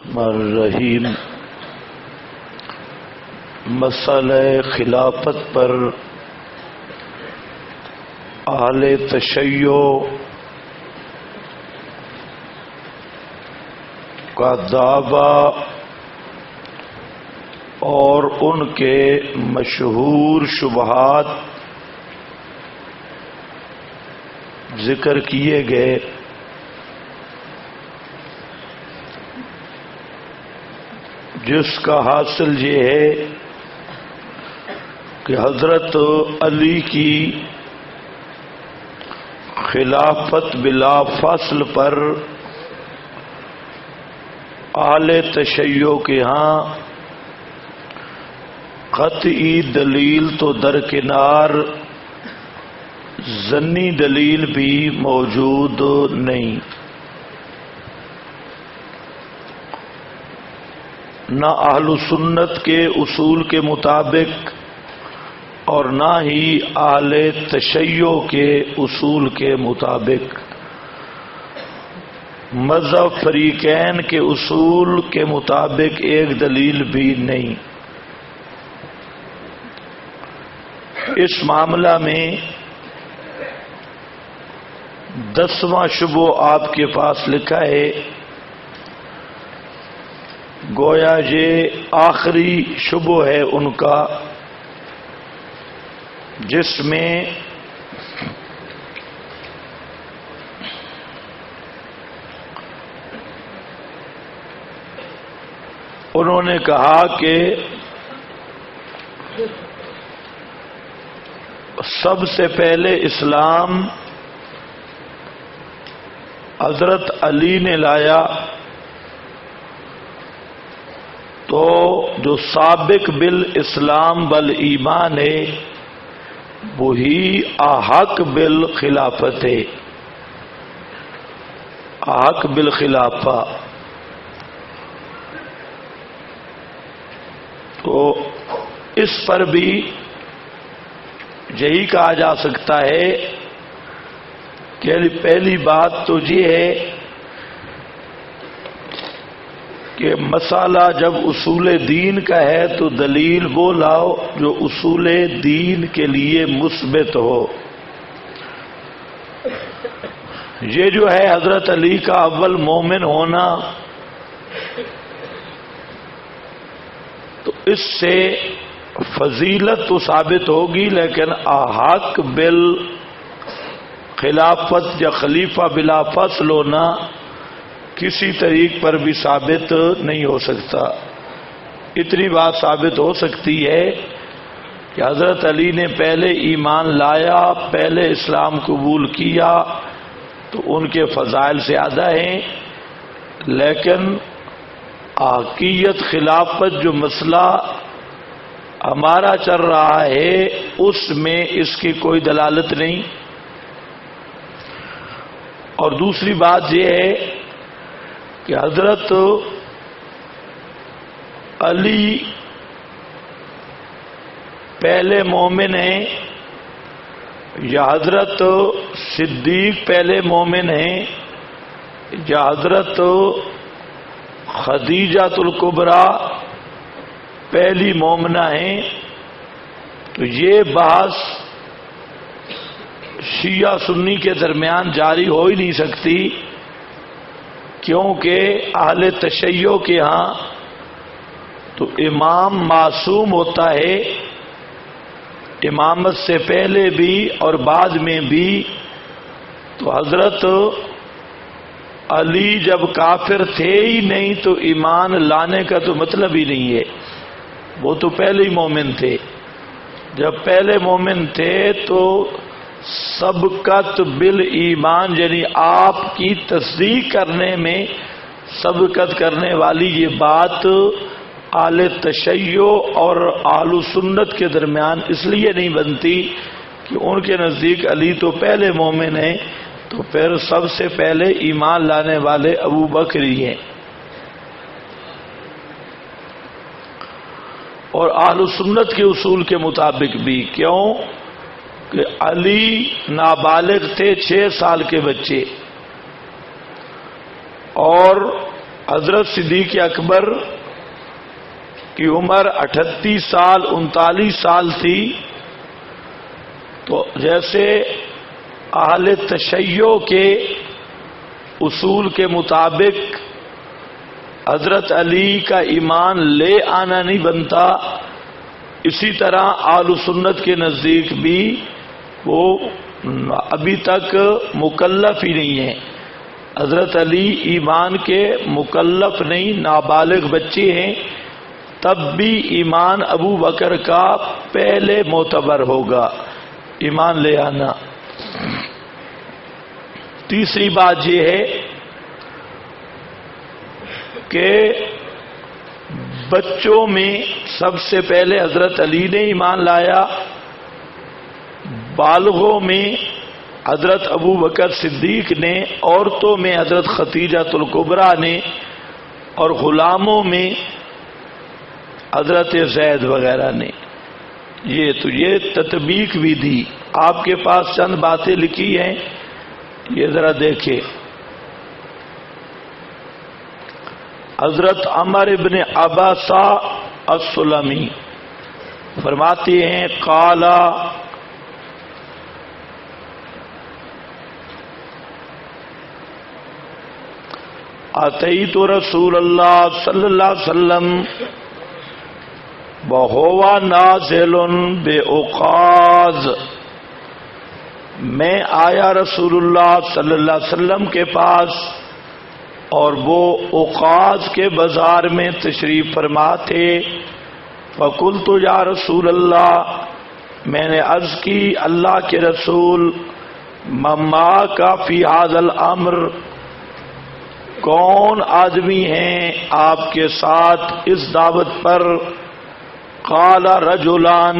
الرحیم مسئلہ خلافت پر اہل تشیع کا دعویٰ اور ان کے مشہور شبہات ذکر کیے گئے۔ جس کا حاصل یہ ہے کہ حضرت علی کی خلافت بلا فصل پر اہل تشیع کے ہاں قطعی دلیل تو درکنار ظنی دلیل بھی موجود نہیں۔ نہ اہل سنت کے اصول کے مطابق اور نہ ہی اہل تشیع کے اصول کے مطابق، مذہب فریقین کے اصول کے مطابق ایک دلیل بھی نہیں۔ اس معاملہ میں 10واں شبہ آپ کے پاس لکھا ہے، گویا یہ آخری شبہ ہے ان کا، جس میں انہوں نے کہا کہ سب سے پہلے اسلام حضرت علی نے لایا، تو جو سابق بالاسلام بالایمان ہے وہی احق بالخلافت ہے، احق بالخلافہ۔ تو اس پر بھی یہی کہا جا سکتا ہے کہ پہلی بات تو یہ ہے کہ مسئلہ جب اصول دین کا ہے تو دلیل وہ لاؤ جو اصول دین کے لیے مثبت ہو۔ یہ جو ہے حضرت علی کا اول مومن ہونا، تو اس سے فضیلت تو ثابت ہوگی، لیکن احق بالخلافت یا خلیفہ بلا فصل ہونا کسی طریق پر بھی ثابت نہیں ہو سکتا۔ اتنی بات ثابت ہو سکتی ہے کہ حضرت علی نے پہلے ایمان لایا، پہلے اسلام قبول کیا، تو ان کے فضائل زیادہ ہیں، لیکن حقیقت خلافت جو مسئلہ ہمارا چل رہا ہے اس میں اس کی کوئی دلالت نہیں۔ اور دوسری بات یہ ہے کہ حضرت علی پہلے مومن ہیں یا حضرت صدیق پہلے مومن ہیں یا حضرت خدیجہ الکبریٰ پہلی مومنہ ہیں، تو یہ بحث شیعہ سنی کے درمیان جاری ہو ہی نہیں سکتی، کیونکہ اہل تشیع کے ہاں تو امام معصوم ہوتا ہے، امامت سے پہلے بھی اور بعد میں بھی۔ تو حضرت علی جب کافر تھے ہی نہیں تو ایمان لانے کا تو مطلب ہی نہیں ہے، وہ تو پہلے ہی مومن تھے۔ جب پہلے مومن تھے تو سبقت بالایمان، یعنی آپ کی تصدیق کرنے میں سبقت کرنے والی یہ بات اہل تشیع اور اہل سنت کے درمیان اس لیے نہیں بنتی کہ ان کے نزدیک علی تو پہلے مومن ہیں، تو پھر سب سے پہلے ایمان لانے والے ابو بکر ہی ہیں۔ اور اہل سنت کے اصول کے مطابق بھی، کیوں کہ علی نابالغ تھے، 6 سال کے بچے، اور حضرت صدیق اکبر کی عمر 38 سال 39 سال تھی، تو جیسے اہل تشیع کے اصول کے مطابق حضرت علی کا ایمان لے آنا نہیں بنتا، اسی طرح اہل سنت کے نزدیک بھی وہ ابھی تک مکلف ہی نہیں ہے۔ حضرت علی ایمان کے مکلف نہیں، نابالغ بچے ہیں، تب بھی ایمان ابو بکر کا پہلے معتبر ہوگا ایمان لے آنا۔ تیسری بات یہ ہے کہ بچوں میں سب سے پہلے حضرت علی نے ایمان لایا، بالغوں میں حضرت ابو بکر صدیق نے، عورتوں میں حضرت خدیجہ الکبریٰ نے، اور غلاموں میں حضرت زید وغیرہ نے۔ یہ تطبیق بھی دی۔ آپ کے پاس چند باتیں لکھی ہیں، یہ ذرا دیکھیں۔ حضرت عمر ابن عباسہ السلمی فرماتے ہیں قال اتیت رسول اللہ صلی اللہ علیہ وسلم وہو نازل بعکاظ، میں آیا رسول اللہ صلی اللہ علیہ وسلم کے پاس اور وہ عکاظ کے بازار میں تشریف فرما تھے۔ فقلت یا رسول اللہ، میں نے عرض کی اللہ کے رسول، مما کا فی ھذا الامر، کون آدمی ہیں آپ کے ساتھ اس دعوت پر؟ قال رجلان،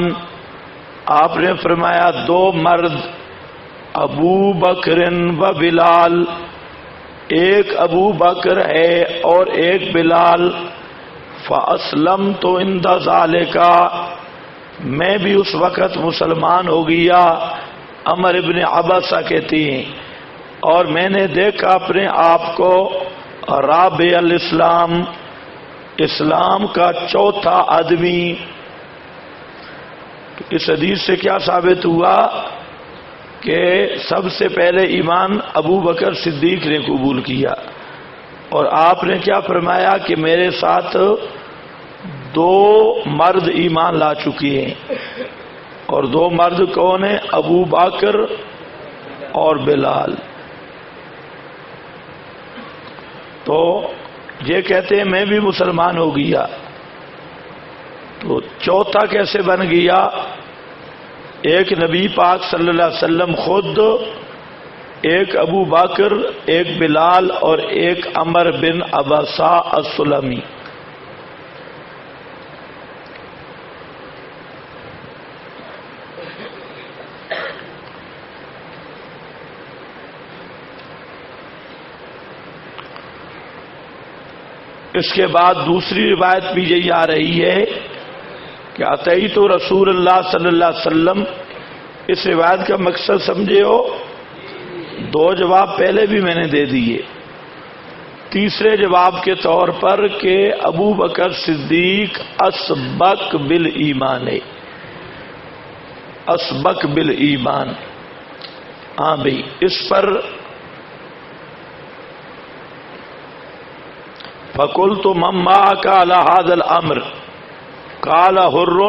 آپ نے فرمایا دو مرد، ابو بکر و بلال، ایک ابو بکر ہے اور ایک بلال۔ فاسلمت عند ذلک، میں بھی اس وقت مسلمان ہو گیا۔ عمر ابن عباسہ کہتی ہیں اور میں نے دیکھا اپنے آپ کو رابع الاسلام، اسلام کا چوتھا آدمی۔ اس حدیث سے کیا ثابت ہوا کہ سب سے پہلے ایمان ابو بکر صدیق نے قبول کیا، اور آپ نے کیا فرمایا کہ میرے ساتھ دو مرد ایمان لا چکے ہیں، اور دو مرد کون ہیں؟ ابو بکر اور بلال۔ تو یہ کہتے ہیں میں بھی مسلمان ہو گیا، تو چوتھا کیسے بن گیا؟ ایک نبی پاک صلی اللہ علیہ وسلم خود، ایک ابو بکر، ایک بلال اور ایک عمر بن عباسہ السلمی۔ اس کے بعد دوسری روایت بھی یہی آ رہی ہے کہ اتیت رسول اللہ صلی اللہ علیہ وسلم۔ اس روایت کا مقصد سمجھے ہو؟ دو جواب پہلے بھی میں نے دے دیے۔ تیسرے جواب کے طور پر کہ ابو بکر صدیق اسبق بالایمان ہے، اسبق بالایمان۔ ہاں بھائی، اس پر فقلت من معك على هذا الامر قال حر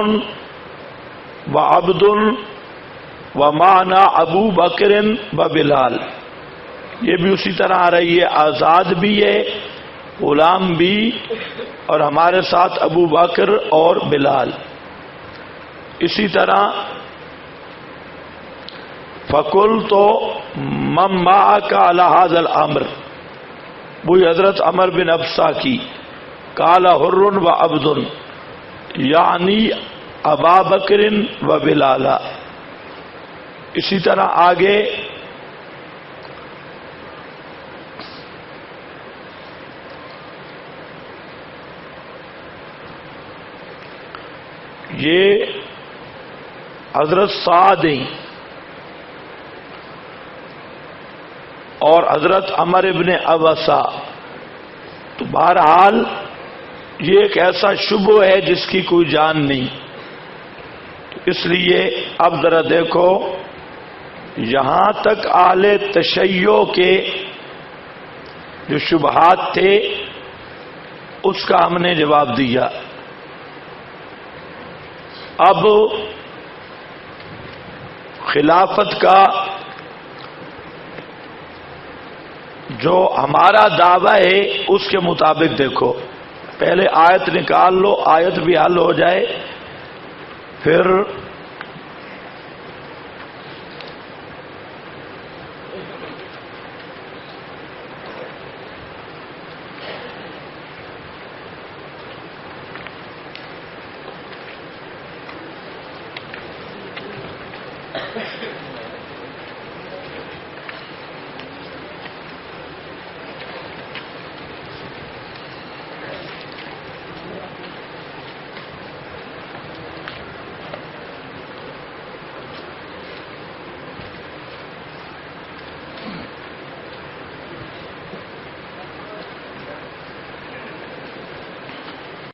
وعبد ومعنا ابو بکر وبلال۔ یہ بھی اسی طرح آ رہی ہے، آزاد بھی ہے، غلام بھی، اور ہمارے ساتھ ابو بکر اور بلال۔ اسی طرح فقلت من معك على هذا الامر، وہی حضرت عمر بن عبسہ کی، قال حر و عبد، یعنی ابا بکر و بلالا۔ اسی طرح آگے یہ حضرت سعد ہیں اور حضرت عمر ابن عباسہ، تو بہرحال یہ ایک ایسا شبہ ہے جس کی کوئی جان نہیں، اس لیے اب ذرا دیکھو، یہاں تک اہل تشیع کے جو شبہات تھے اس کا ہم نے جواب دیا۔ اب خلافت کا جو ہمارا دعویٰ ہے اس کے مطابق دیکھو، پہلے آیت نکال لو، آیت بھی حل ہو جائے، پھر